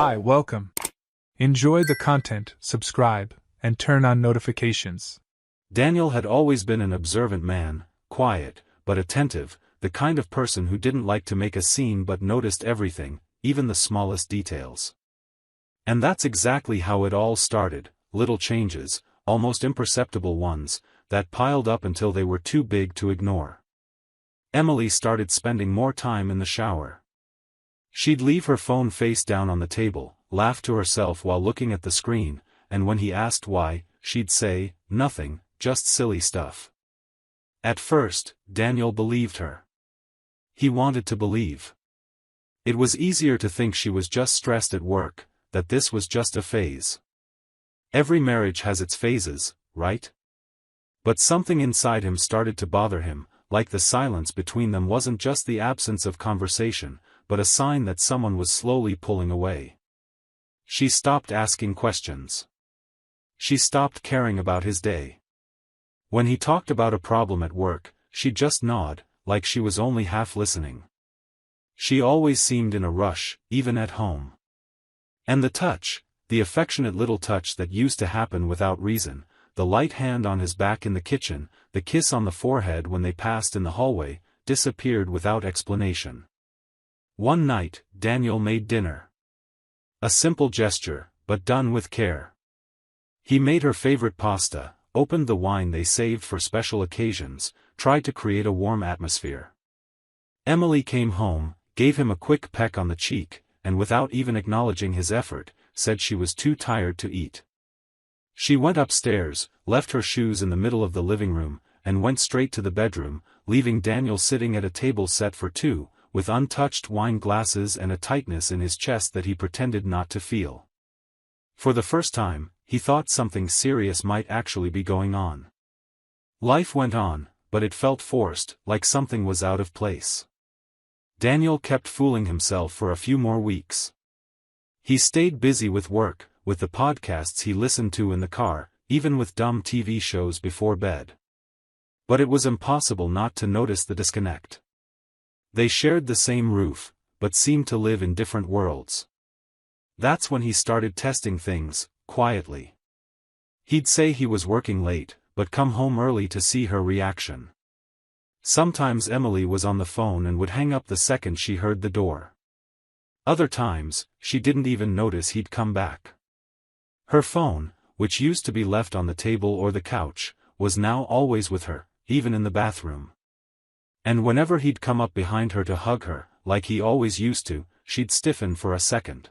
Hi, welcome. Enjoy the content, subscribe, and turn on notifications. Daniel had always been an observant man, quiet, but attentive, the kind of person who didn't like to make a scene but noticed everything, even the smallest details. And that's exactly how it all started, little changes, almost imperceptible ones, that piled up until they were too big to ignore. Emily started spending more time in the shower. She'd leave her phone face down on the table, laugh to herself while looking at the screen, and when he asked why, she'd say, "Nothing, just silly stuff." At first, Daniel believed her. He wanted to believe. It was easier to think she was just stressed at work, that this was just a phase. Every marriage has its phases, right? But something inside him started to bother him, like the silence between them wasn't just the absence of conversation, but a sign that someone was slowly pulling away. She stopped asking questions. She stopped caring about his day. When he talked about a problem at work, she'd just nod, like she was only half listening. She always seemed in a rush, even at home. And the touch, the affectionate little touch that used to happen without reason, the light hand on his back in the kitchen, the kiss on the forehead when they passed in the hallway, disappeared without explanation. One night, Daniel made dinner. A simple gesture, but done with care. He made her favorite pasta, opened the wine they saved for special occasions, tried to create a warm atmosphere. Emily came home, gave him a quick peck on the cheek, and without even acknowledging his effort, said she was too tired to eat. She went upstairs, left her shoes in the middle of the living room, and went straight to the bedroom, leaving Daniel sitting at a table set for two, with untouched wine glasses and a tightness in his chest that he pretended not to feel. For the first time, he thought something serious might actually be going on. Life went on, but it felt forced, like something was out of place. Daniel kept fooling himself for a few more weeks. He stayed busy with work, with the podcasts he listened to in the car, even with dumb TV shows before bed. But it was impossible not to notice the disconnect. They shared the same roof, but seemed to live in different worlds. That's when he started testing things, quietly. He'd say he was working late, but come home early to see her reaction. Sometimes Emily was on the phone and would hang up the second she heard the door. Other times, she didn't even notice he'd come back. Her phone, which used to be left on the table or the couch, was now always with her, even in the bathroom. And whenever he'd come up behind her to hug her, like he always used to, she'd stiffen for a second.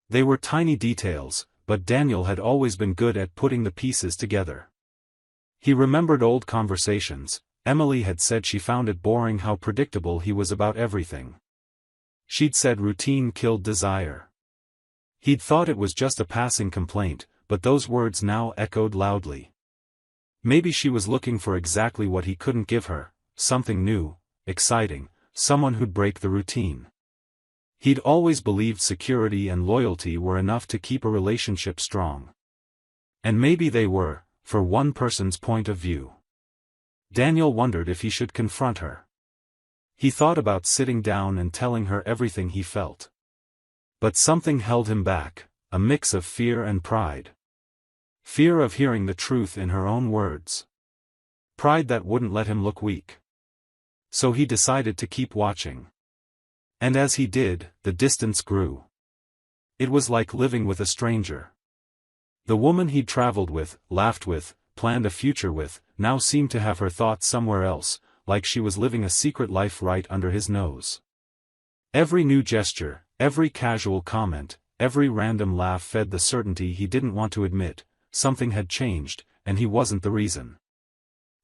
They were tiny details, but Daniel had always been good at putting the pieces together. He remembered old conversations. Emily had said she found it boring how predictable he was about everything. She'd said routine killed desire. He'd thought it was just a passing complaint, but those words now echoed loudly. Maybe she was looking for exactly what he couldn't give her, something new, exciting, someone who'd break the routine. He'd always believed security and loyalty were enough to keep a relationship strong. And maybe they were, for one person's point of view. Daniel wondered if he should confront her. He thought about sitting down and telling her everything he felt. But something held him back, a mix of fear and pride. Fear of hearing the truth in her own words. Pride that wouldn't let him look weak. So he decided to keep watching. And as he did, the distance grew. It was like living with a stranger. The woman he'd traveled with, laughed with, planned a future with, now seemed to have her thoughts somewhere else, like she was living a secret life right under his nose. Every new gesture, every casual comment, every random laugh fed the certainty he didn't want to admit, something had changed, and he wasn't the reason.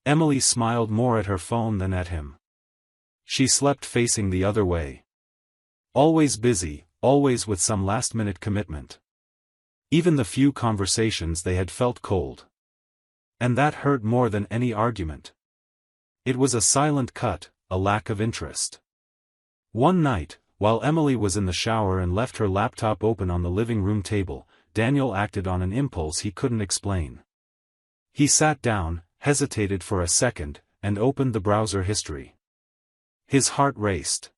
Emily smiled more at her phone than at him. She slept facing the other way. Always busy, always with some last-minute commitment. Even the few conversations they had felt cold. And that hurt more than any argument. It was a silent cut, a lack of interest. One night, while Emily was in the shower and left her laptop open on the living room table, Daniel acted on an impulse he couldn't explain. He sat down, hesitated for a second, and opened the browser history. His heart raced.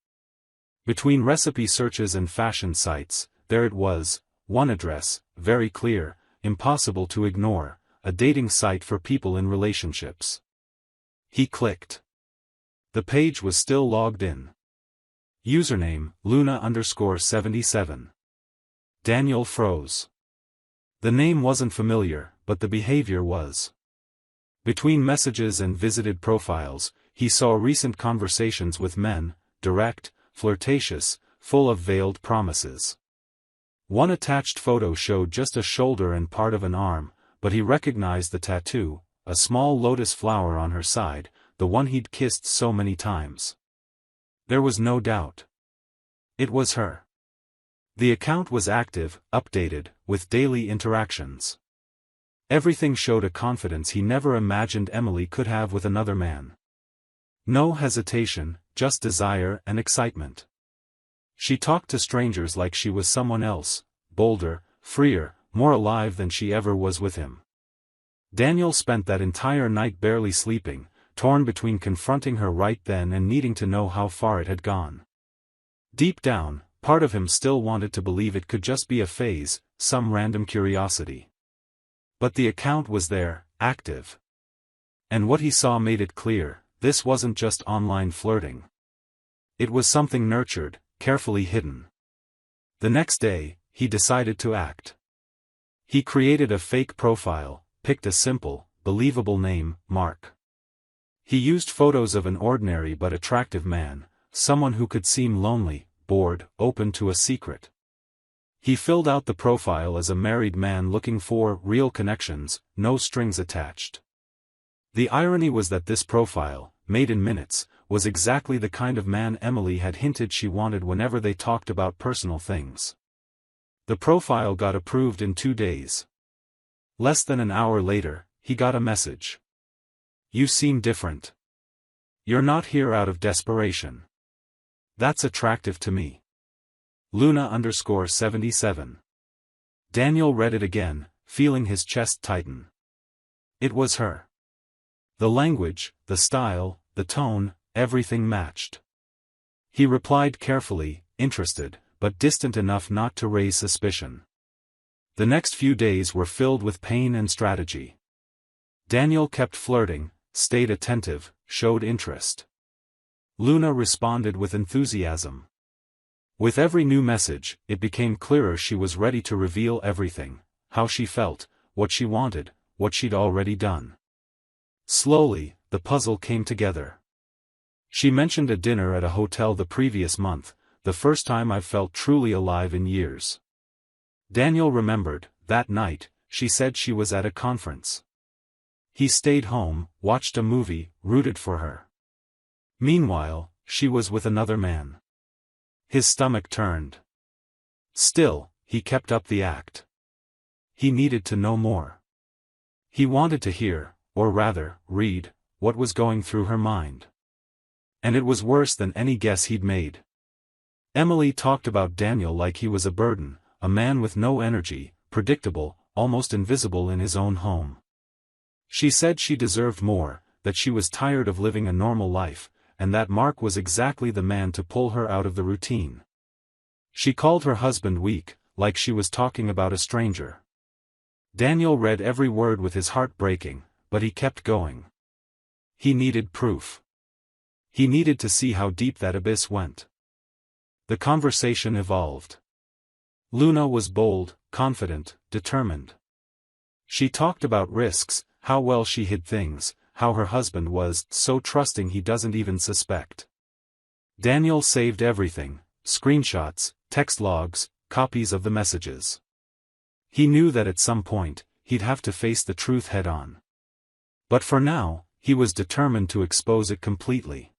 Between recipe searches and fashion sites, there it was, one address, very clear, impossible to ignore, a dating site for people in relationships. He clicked. The page was still logged in. Username, Luna_77. Daniel froze. The name wasn't familiar, but the behavior was. Between messages and visited profiles, he saw recent conversations with men, direct, flirtatious, full of veiled promises. One attached photo showed just a shoulder and part of an arm, but he recognized the tattoo, a small lotus flower on her side, the one he'd kissed so many times. There was no doubt. It was her. The account was active, updated, with daily interactions. Everything showed a confidence he never imagined Emily could have with another man. No hesitation, just desire and excitement. She talked to strangers like she was someone else, bolder, freer, more alive than she ever was with him. Daniel spent that entire night barely sleeping, torn between confronting her right then and needing to know how far it had gone. Deep down, part of him still wanted to believe it could just be a phase, some random curiosity. But the account was there, active. And what he saw made it clear, this wasn't just online flirting. It was something nurtured, carefully hidden. The next day, he decided to act. He created a fake profile, picked a simple, believable name, Mark. He used photos of an ordinary but attractive man, someone who could seem lonely, bored, open to a secret. He filled out the profile as a married man looking for real connections, no strings attached. The irony was that this profile, made in minutes, was exactly the kind of man Emily had hinted she wanted whenever they talked about personal things. The profile got approved in 2 days. Less than an hour later, he got a message. "You seem different. You're not here out of desperation. That's attractive to me. Luna_77. Daniel read it again, feeling his chest tighten. It was her. The language, the style, the tone, everything matched. He replied carefully, interested, but distant enough not to raise suspicion. The next few days were filled with pain and strategy. Daniel kept flirting, stayed attentive, showed interest. Luna responded with enthusiasm. With every new message, it became clearer she was ready to reveal everything, how she felt, what she wanted, what she'd already done. Slowly, the puzzle came together. She mentioned a dinner at a hotel the previous month, the first time I've felt truly alive in years. Daniel remembered, that night, she said she was at a conference. He stayed home, watched a movie, rooted for her. Meanwhile, she was with another man. His stomach turned. Still, he kept up the act. He needed to know more. He wanted to hear, or rather, read, what was going through her mind. And it was worse than any guess he'd made. Emily talked about Daniel like he was a burden, a man with no energy, predictable, almost invisible in his own home. She said she deserved more, that she was tired of living a normal life, and that Mark was exactly the man to pull her out of the routine. She called her husband weak, like she was talking about a stranger. Daniel read every word with his heart breaking, but he kept going. He needed proof. He needed to see how deep that abyss went. The conversation evolved. Luna was bold, confident, determined. She talked about risks, how well she hid things, how her husband was so trusting he doesn't even suspect. Daniel saved everything, screenshots, text logs, copies of the messages. He knew that at some point, he'd have to face the truth head-on. But for now, he was determined to expose it completely.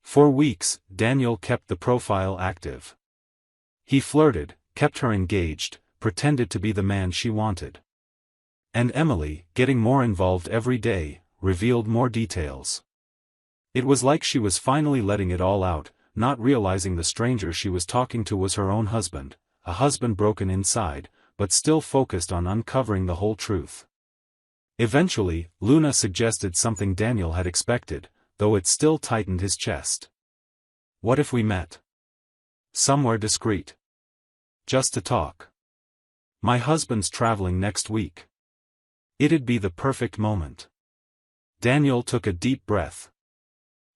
For weeks, Daniel kept the profile active. He flirted, kept her engaged, pretended to be the man she wanted. And Emily, getting more involved every day, revealed more details. It was like she was finally letting it all out, not realizing the stranger she was talking to was her own husband, a husband broken inside, but still focused on uncovering the whole truth. Eventually, Luna suggested something Daniel had expected, though it still tightened his chest. What if we met? Somewhere discreet. just to talk. My husband's traveling next week. It'd be the perfect moment. Daniel took a deep breath.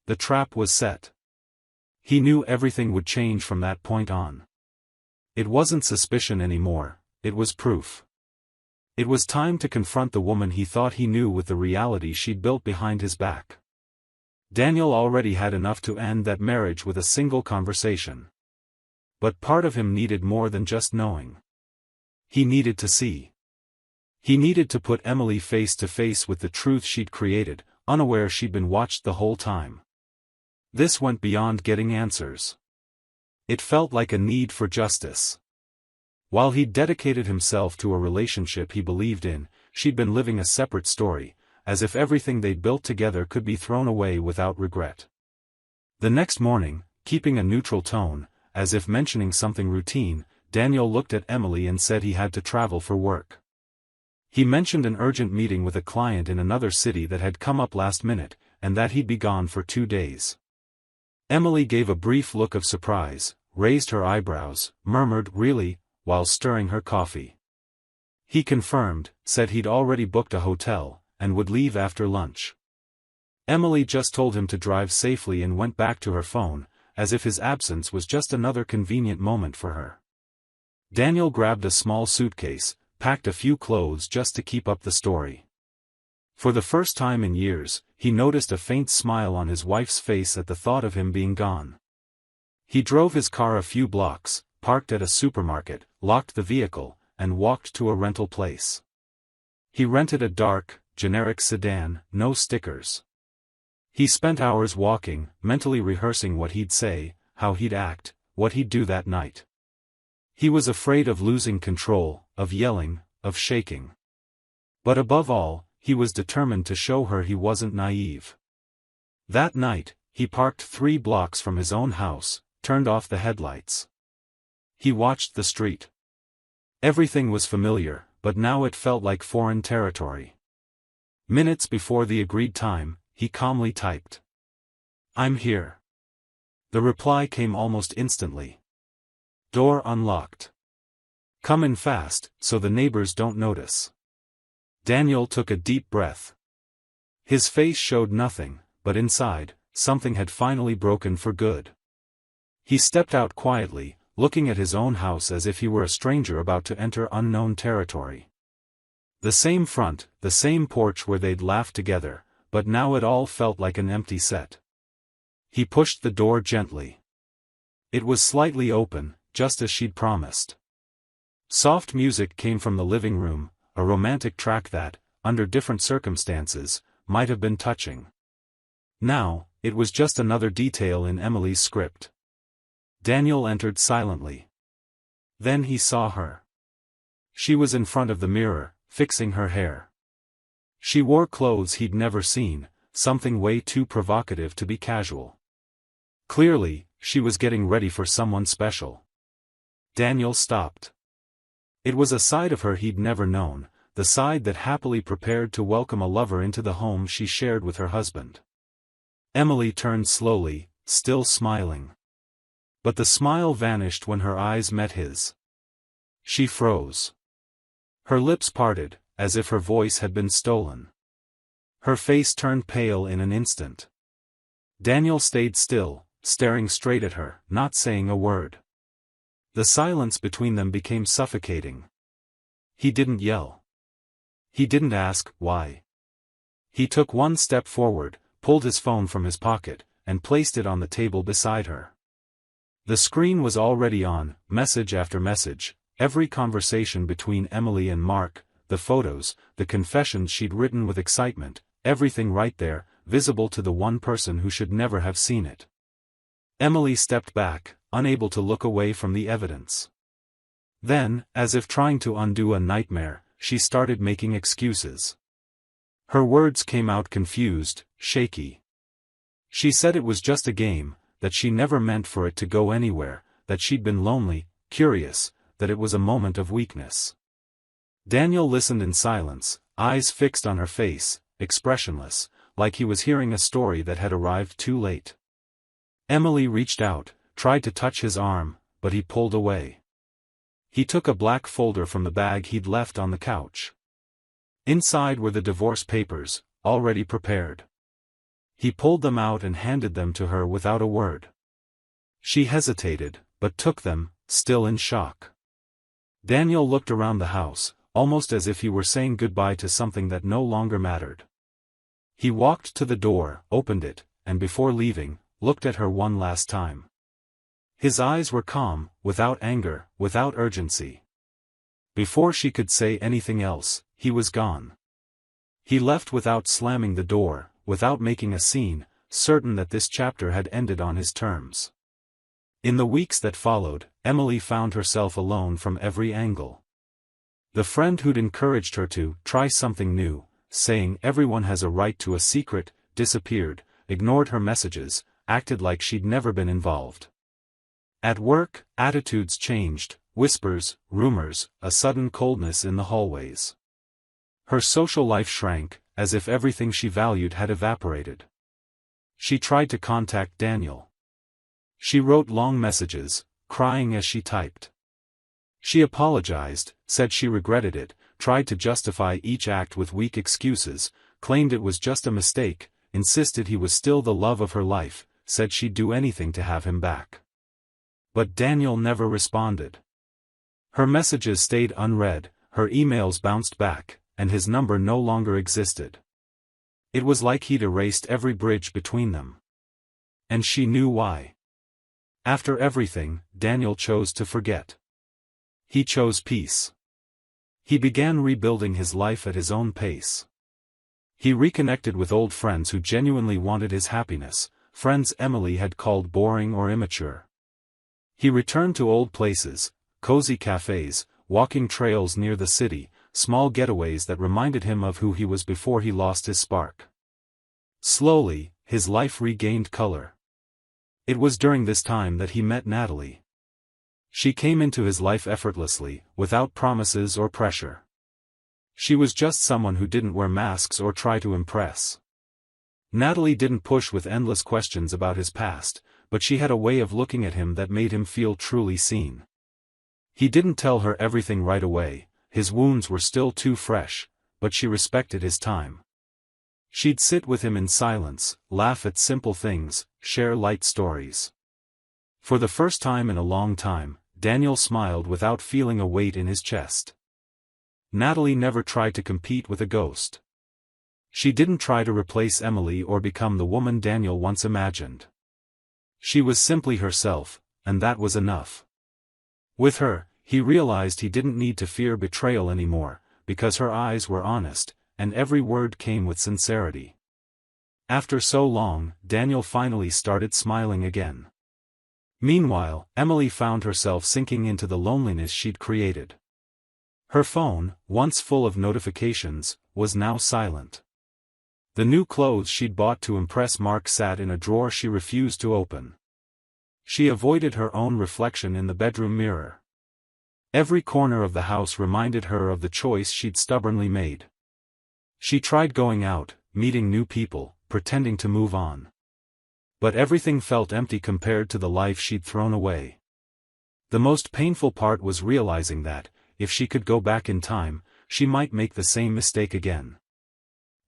The trap was set. He knew everything would change from that point on. It wasn't suspicion anymore, it was proof. It was time to confront the woman he thought he knew with the reality she'd built behind his back. Daniel already had enough to end that marriage with a single conversation. But part of him needed more than just knowing. He needed to see. He needed to put Emily face to face with the truth she'd created, unaware she'd been watched the whole time. This went beyond getting answers. It felt like a need for justice. While he'd dedicated himself to a relationship he believed in, she'd been living a separate story, as if everything they'd built together could be thrown away without regret. The next morning, keeping a neutral tone, as if mentioning something routine, Daniel looked at Emily and said he had to travel for work. He mentioned an urgent meeting with a client in another city that had come up last minute, and that he'd be gone for 2 days. Emily gave a brief look of surprise, raised her eyebrows, murmured "Really?" while stirring her coffee. He confirmed, said he'd already booked a hotel, and would leave after lunch. Emily just told him to drive safely and went back to her phone, as if his absence was just another convenient moment for her. Daniel grabbed a small suitcase, packed a few clothes just to keep up the story. For the first time in years, he noticed a faint smile on his wife's face at the thought of him being gone. He drove his car a few blocks, parked at a supermarket, locked the vehicle, and walked to a rental place. He rented a dark, generic sedan, no stickers. He spent hours walking, mentally rehearsing what he'd say, how he'd act, what he'd do that night. He was afraid of losing control, of yelling, of shaking. But above all, he was determined to show her he wasn't naive. That night, he parked 3 blocks from his own house, turned off the headlights. He watched the street. Everything was familiar, but now it felt like foreign territory. Minutes before the agreed time, he calmly typed, "I'm here." The reply came almost instantly. "Door unlocked. Come in fast, so the neighbors don't notice." Daniel took a deep breath. His face showed nothing, but inside, something had finally broken for good. He stepped out quietly, looking at his own house as if he were a stranger about to enter unknown territory. The same front, the same porch where they'd laughed together, but now it all felt like an empty set. He pushed the door gently. It was slightly open, just as she'd promised. Soft music came from the living room, a romantic track that, under different circumstances, might have been touching. Now, it was just another detail in Emily's script. Daniel entered silently. Then he saw her. She was in front of the mirror, fixing her hair. She wore clothes he'd never seen, something way too provocative to be casual. Clearly, she was getting ready for someone special. Daniel stopped. It was a side of her he'd never known, the side that happily prepared to welcome a lover into the home she shared with her husband. Emily turned slowly, still smiling. But the smile vanished when her eyes met his. She froze. Her lips parted, as if her voice had been stolen. Her face turned pale in an instant. Daniel stayed still, staring straight at her, not saying a word. The silence between them became suffocating. He didn't yell. He didn't ask, why. He took one step forward, pulled his phone from his pocket, and placed it on the table beside her. The screen was already on, message after message, every conversation between Emily and Mark, the photos, the confessions she'd written with excitement, everything right there, visible to the one person who should never have seen it. Emily stepped back, unable to look away from the evidence. Then, as if trying to undo a nightmare, she started making excuses. Her words came out confused, shaky. She said it was just a game, that she never meant for it to go anywhere, that she'd been lonely, curious, that it was a moment of weakness. Daniel listened in silence, eyes fixed on her face, expressionless, like he was hearing a story that had arrived too late. Emily reached out, tried to touch his arm, but he pulled away. He took a black folder from the bag he'd left on the couch. Inside were the divorce papers, already prepared. He pulled them out and handed them to her without a word. She hesitated, but took them, still in shock. Daniel looked around the house, almost as if he were saying goodbye to something that no longer mattered. He walked to the door, opened it, and before leaving, looked at her one last time. His eyes were calm, without anger, without urgency. Before she could say anything else, he was gone. He left without slamming the door, without making a scene, certain that this chapter had ended on his terms. In the weeks that followed, Emily found herself alone from every angle. The friend who'd encouraged her to try something new, saying everyone has a right to a secret, disappeared, ignored her messages, acted like she'd never been involved. At work, attitudes changed, whispers, rumors, a sudden coldness in the hallways. Her social life shrank, as if everything she valued had evaporated. She tried to contact Daniel. She wrote long messages, crying as she typed. She apologized, said she regretted it, tried to justify each act with weak excuses, claimed it was just a mistake, insisted he was still the love of her life, said she'd do anything to have him back. But Daniel never responded. Her messages stayed unread, her emails bounced back, and his number no longer existed. It was like he'd erased every bridge between them. And she knew why. After everything, Daniel chose to forget. He chose peace. He began rebuilding his life at his own pace. He reconnected with old friends who genuinely wanted his happiness, friends Emily had called boring or immature. He returned to old places, cozy cafes, walking trails near the city, small getaways that reminded him of who he was before he lost his spark. Slowly, his life regained color. It was during this time that he met Natalie. She came into his life effortlessly, without promises or pressure. She was just someone who didn't wear masks or try to impress. Natalie didn't push with endless questions about his past, but she had a way of looking at him that made him feel truly seen. He didn't tell her everything right away, his wounds were still too fresh, but she respected his time. She'd sit with him in silence, laugh at simple things, share light stories. For the first time in a long time, Daniel smiled without feeling a weight in his chest. Natalie never tried to compete with a ghost. She didn't try to replace Emily or become the woman Daniel once imagined. She was simply herself, and that was enough. With her, he realized he didn't need to fear betrayal anymore, because her eyes were honest, and every word came with sincerity. After so long, Daniel finally started smiling again. Meanwhile, Emily found herself sinking into the loneliness she'd created. Her phone, once full of notifications, was now silent. The new clothes she'd bought to impress Mark sat in a drawer she refused to open. She avoided her own reflection in the bedroom mirror. Every corner of the house reminded her of the choice she'd stubbornly made. She tried going out, meeting new people, pretending to move on. But everything felt empty compared to the life she'd thrown away. The most painful part was realizing that, if she could go back in time, she might make the same mistake again.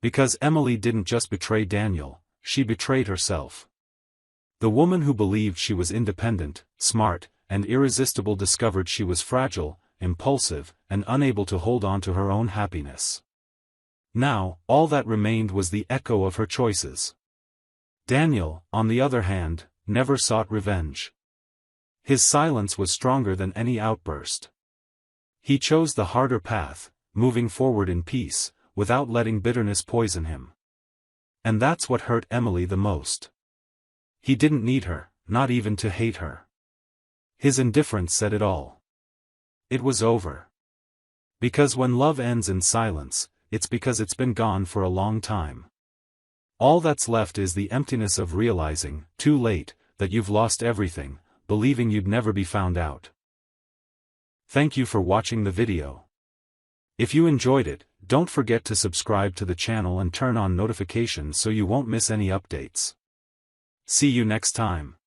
Because Emily didn't just betray Daniel, she betrayed herself. The woman who believed she was independent, smart, and irresistible discovered she was fragile, impulsive, and unable to hold on to her own happiness. Now, all that remained was the echo of her choices. Daniel, on the other hand, never sought revenge. His silence was stronger than any outburst. He chose the harder path, moving forward in peace, without letting bitterness poison him. And that's what hurt Emily the most. He didn't need her, not even to hate her. His indifference said it all. It was over. Because when love ends in silence, it's because it's been gone for a long time. All that's left is the emptiness of realizing, too late, that you've lost everything, believing you'd never be found out. Thank you for watching the video. If you enjoyed it, don't forget to subscribe to the channel and turn on notifications so you won't miss any updates. See you next time.